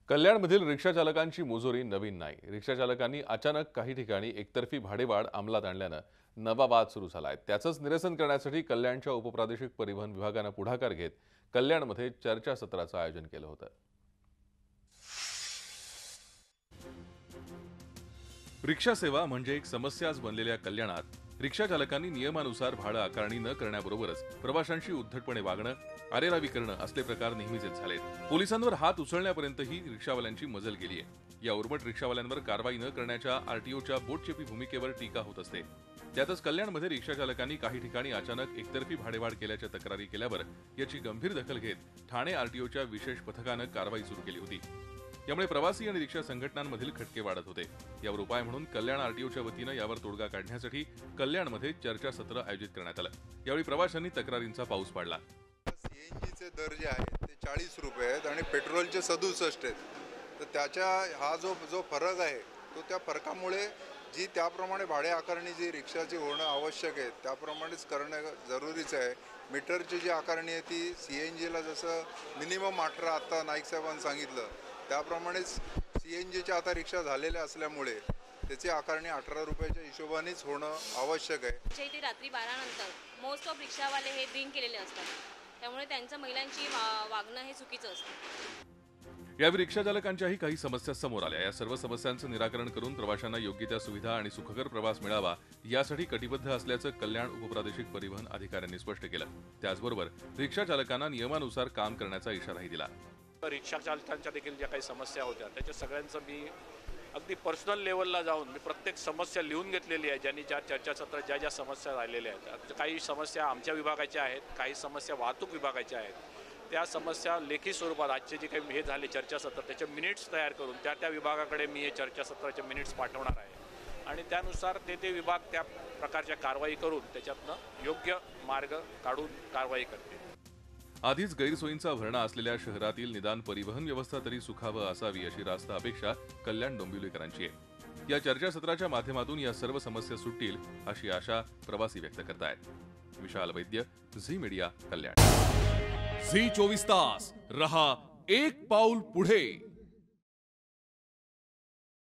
कल्याणमधील रिक्षा चालकांची मुजोरी नवीन नाही। रिक्षा चालकांनी अचानक काही ठिकाणी एकतर्फी भाडेवाढ अंमलात आणल्यानं नवा वाद सुरू झालाय। त्याचंच निरसन करण्यासाठी कल्याणच्या उपप्रादेशिक परिवहन विभागानं पुढाकार घेत कल्याणमध्ये चर्चासत्राचं आयोजन केलं होतं। रिक्षा सेवा म्हणजे एक समस्याच बनलेल्या कल्याणात रिक्षा चालकांनी नियमानुसार भाडं आकारणी न करण्याबरोबरच प्रवाशांशी उद्धटपणे वागणं, अरेरावी करणं असले प्रकार नेहमीचेच झालेत। पोलिसांवर हात उचलण्यापर्यंतही रिक्षावाल्यांची मजल गेलीय। या उर्मट रिक्षावाल्यांवर कारवाई न करण्याच्या आरटीओच्या बोटचेपी भूमिकेवर टीका होत असते। त्यातच कल्याणमध्ये रिक्षा चालकांनी काही ठिकाणी अचानक एकतर्फी भाडेवाढ केल्याच्या तक्रारी केल्यावर याची गंभीर दखल घेत ठाणे आरटीओच्या विशेष पथकानं कारवाई सुरू केली होती। यामुळे प्रवासी आणि रिक्षा संघटनांमधील खटके वाढत होते। यावर उपाय म्हणून कल्याण आरटीओच्या वतीनं यावर तोडगा काढण्यासाठी कल्याणमध्ये चर्चासत्र आयोजित करण्यात आलं। यावेळी प्रवाशांनी तक्रारींचा पाऊस पाडला। सीएनजीचे दर जे आहेत ते 40 रुपये आहेत आणि पेट्रोलचे 67 आहेत। तर त्याच्या हा जो फरक आहे तो त्या फरकामुळे जी त्याप्रमाणे भाडे आकारणी जी रिक्षाची होणं आवश्यक आहे त्याप्रमाणेच करणं जरुरीचं आहे। मीटरची जी आकारणी आहे ती सीएनजीला जसं मिनिमम 18 आता नाईक साहेबांनी सांगितलं त्याप्रमाणेच सीएनजीच्या आता रिक्षा झालेल्या असल्यामुळे त्याची आकारणी 18 रुपयाच्या हिशोबानेच होणं आवश्यक आहे। इथे रात्री 12 नंतर मोस्ट ऑफ रिक्षावाले हे ड्रिंक केलेले असतात, त्यामुळे त्यांचं महिलांची वागणं हे चुकीचं असतं। यावेळी रिक्षा चालकांच्याही काही समस्या समोर आल्या। या सर्व समस्यांचं निराकरण करून प्रवाशांना योग्य त्या सुविधा आणि सुखकर प्रवास मिळावा यासाठी कटिबद्ध असल्याचं कल्याण उपप्रादेशिक परिवहन अधिकाऱ्यांनी स्पष्ट केलं। त्याचबरोबर रिक्षा चालकांना नियमानुसार काम करण्याचा इशाराही दिला। रिक्षा चालकांच्या देखील ज्या काही समस्या होत्या त्याच्या सगळ्यांचं मी अगदी पर्सनल लेवलला जाऊन मी प्रत्येक समस्या लिहून घेतलेली आहे। ज्यांनी ज्या चर्चासत्रात ज्या समस्या राहिलेल्या आहेत, काही समस्या आमच्या विभागाच्या आहेत, काही समस्या वाहतूक विभागाच्या आहेत। त्या समस्या लेखी स्वरूपात आजचे जे काही हे झाले चर्चासत्र त्याचे मिनिट्स तयार करून त्या विभागाकडे मी हे चर्चासत्राचे मिनिट्स पाठवणार आहे आणि त्यानुसार ते विभाग त्या प्रकारच्या कारवाई करून त्याच्यातनं योग्य मार्ग काढून कारवाई करते। आधीच गैरसोयींचा भरणा असलेल्या शहरातील निदान परिवहन व्यवस्था तरी सुखावह असावी अशी रास्त अपेक्षा कल्याण डोंबिवलीकरांची आहे। या चर्चासत्राच्या माध्यमातून या सर्व समस्या सुटतील अशी आशा प्रवासी व्यक्त करतायत। विशाल वैद्य, झी मीडिया, कल्याण। झी 24 तास रहा एक पाऊल पुढे।